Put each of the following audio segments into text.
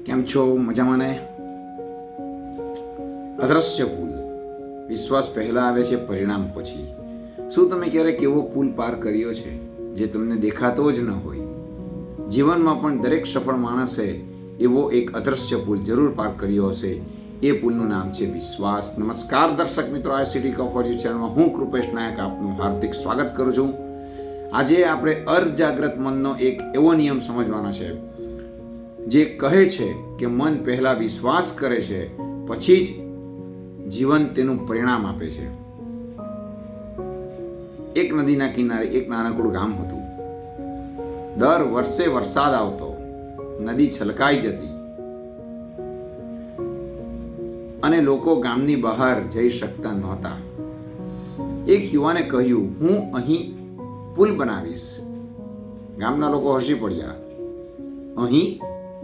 કેમ છો? મજામાં ને? અદ્રશ્ય પુલ. વિશ્વાસ પહેલા આવે છે, પરિણામ પછી. શું તમે ક્યારેક એવો પુલ પાર કર્યો છે જે તમને દેખાતો જ ન હોય? જીવનમાં પણ દરેક સફળ માણસે એવો એક અદ્રશ્ય પુલ જરૂર પાર કર્યો હશે. એ પુલનું નામ છે વિશ્વાસ. નમસ્કાર દર્શક મિત્રો, આ સિટી ઓફ યુ ચેનલમાં હું કૃપેશ નાયક આપનું હાર્દિક સ્વાગત કરું છું. આજે આપણે અર્ધજાગ્રત મનનો એક એવો નિયમ સમજવાનો છે જે કહે છે કે મન પહેલા વિશ્વાસ કરે છે, પછી જ જીવન તેનું પરિણામ આપે છે. એક નદીના કિનારે એક નાનકડું ગામ હતું. દર વર્ષે વરસાદ આવતો, નદી છલકાઈ જતી અને લોકો ગામની બહાર જઈ શકતા નહોતા. એક યુવાને કહ્યું, હું અહીં પુલ બનાવીશ. ગામના લોકો હસી પડ્યા.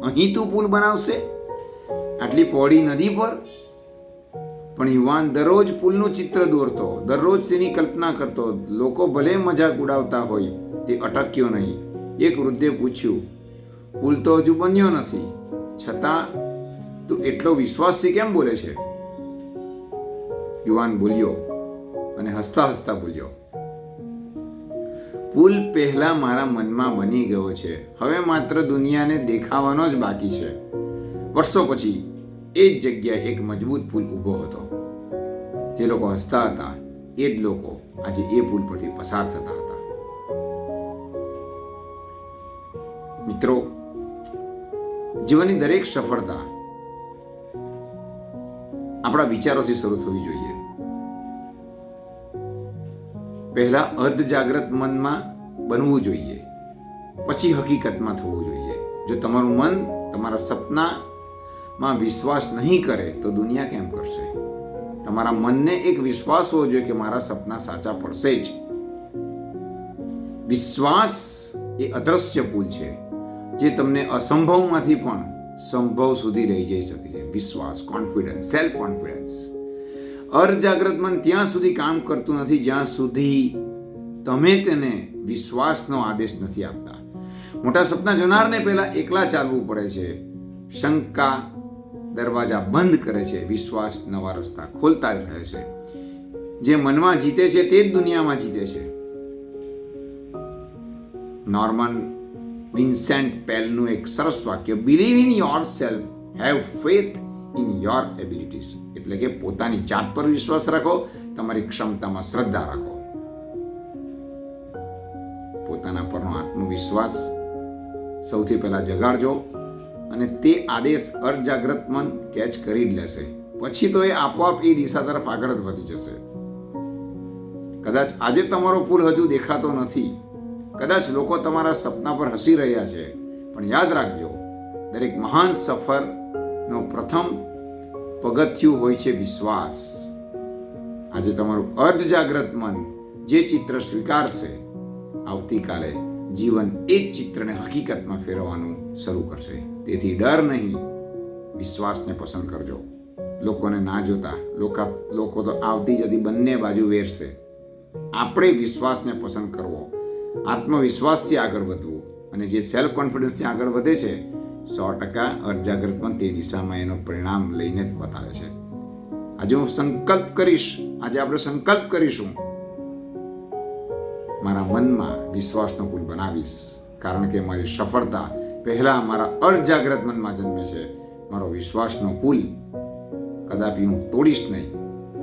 અહીં તું પુલ બનાવશે? આટલી પહોળી નદી પર? પણ યુવાન દરરોજ પુલનું ચિત્ર દોરતો, દરરોજ તેની કલ્પના કરતો. લોકો ભલે મજાક ઉડાવતા હોય, તે અટક્યો નહીં. એક વૃદ્ધે પૂછ્યું, પુલ તો હજુ બન્યો નથી, છતાં તું એટલો વિશ્વાસથી કેમ બોલે છે? યુવાન બોલ્યો અને હસતા હસતા બોલ્યો, પુલ પહેલા મારા મનમાં બની ગયો છે, હવે માત્ર દુનિયાને દેખાવાનો જ બાકી છે. વર્ષો પછી એ જ જગ્યાએ એક મજબૂત પુલ ઊભો હતો. જે લોકો હસતા હતા એ જ લોકો આજે એ પુલ પરથી પસાર થતા હતા. મિત્રો, જીવનની દરેક સફળતા આપણા વિચારોથી શરૂ થવી જોઈએ. પહેલા અર્ધ જાગ્રત મનમાં બનવું જોઈએ, પછી હકીકતમાં થવું જોઈએ. જો તમારું મન તમારા સપનામાં વિશ્વાસ નહીં કરે તો દુનિયા કેમ કરશે? તમારા મનને એક વિશ્વાસ હોવો જોઈએ કે મારા સપના સાચા પડશે જ. વિશ્વાસ એ અદ્રશ્ય પુલ છે જે તમને અસંભવમાંથી પણ સંભવ સુધી લઈ જઈ શકે છે. વિશ્વાસ, કોન્ફિડન્સ, સેલ્ફ કોન્ફિડન્સ. અર્ધજાગ્રત મન ત્યાં સુધી કામ કરતું નથી જ્યાં સુધી તમે તેને વિશ્વાસનો આદેશ નથી આપતા. મોટા સપના જોનારને પહેલા એકલા ચાલવું પડે છે. શંકા દરવાજા બંધ કરે છે, વિશ્વાસ નવા રસ્તા ખોલતા જ રહે છે. જે મનમાં જીતે છે તે જ દુનિયામાં જીતે છે. નોર્મન વિન્સેન્ટ પેલનું એક સરસ વાક્ય, believe in your self, have faith in your abilities. એટલે કે પોતાની જાત પર વિશ્વાસ રાખો, તમારી ક્ષમતામાં શ્રદ્ધા રાખો. પોતાના પરનો આત્મવિશ્વાસ સૌથી પહેલા જગાડજો અને તે આદેશ અર્ધજાગ્રત મન કેચ કરી જ લેશે. પછી તો એ આપોઆપ એ દિશા તરફ આગળ જ વધી જશે. કદાચ આજે તમારો પુલ હજુ દેખાતો નથી, કદાચ લોકો તમારા સપના પર હસી રહ્યા છે, પણ યાદ રાખજો, દરેક મહાન સફરનો પ્રથમ પગથિયું હોય છે વિશ્વાસ. આજે તમારું અર્ધજાગ્રત મન જે ચિત્ર સ્વીકારશે, આવતીકાલે જીવન એ જ ચિત્રને હકીકતમાં ફેરવવાનું શરૂ કરશે. તેથી ડર નહીં, વિશ્વાસને પસંદ કરજો. લોકોને ના જોતા, લોકો તો આવતી જતી બંને બાજુ વેરશે. આપણે વિશ્વાસને પસંદ કરવો, આત્મવિશ્વાસથી આગળ વધવું, અને જે સેલ્ફ કોન્ફિડન્સથી આગળ વધે છે 100% અર્ધજાગ્રત પણ તે દિશામાં એનું પરિણામ લઈને જ બતાવે છે. આજે હું આપણે સંકલ્પ કરીશું, મારા મનમાં વિશ્વાસનો પુલ બનાવીશ, કારણ કે મારી સફળતા પહેલા મારા અર્ધજાગ્રત મનમાં જન્મે છે. મારો વિશ્વાસનો પુલ કદાપી હું તોડીશ નહીં.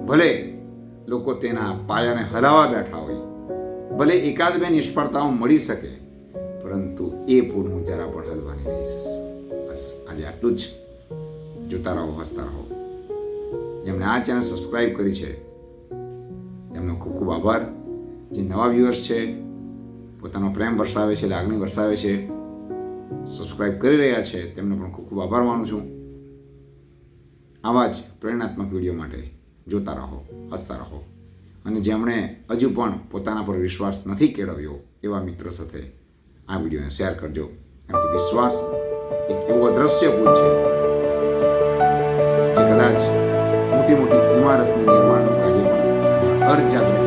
ભલે લોકો તેના પાયાને હલાવવા બેઠા હોય, ભલે એકાદ બે નિષ્ફળતાઓ મળી શકે, પરંતુ એ પુલ હું જરા પણ હલવા નહીં દઈશ. બસ આજે આટલું જ. જોતા રહો, હસતા રહો. જેમણે આ ચેનલ સબસ્ક્રાઈબ કરી છે તેમનો ખૂબ ખૂબ આભાર. જે નવા વ્યુઅર્સ છે, પોતાનો પ્રેમ વરસાવે છે, લાગણી વરસાવે છે, સબસ્ક્રાઈબ કરી રહ્યા છે, તેમનો પણ ખૂબ ખૂબ આભાર માનું છું. આવા જ પ્રેરણાત્મક વિડીયો માટે જોતા રહો, હસતા રહો. અને જેમણે હજુ પણ પોતાના પર વિશ્વાસ નથી કેળવ્યો એવા મિત્રો સાથે આ વિડીયોને શેર કરજો. કારણ કે વિશ્વાસ એક એવો અદ્રશ્ય પુલ છે જે કદાચ મોટી મોટી ઇમારતનું નિર્માણનું કાર્ય પણ અર્ધજાગ્રત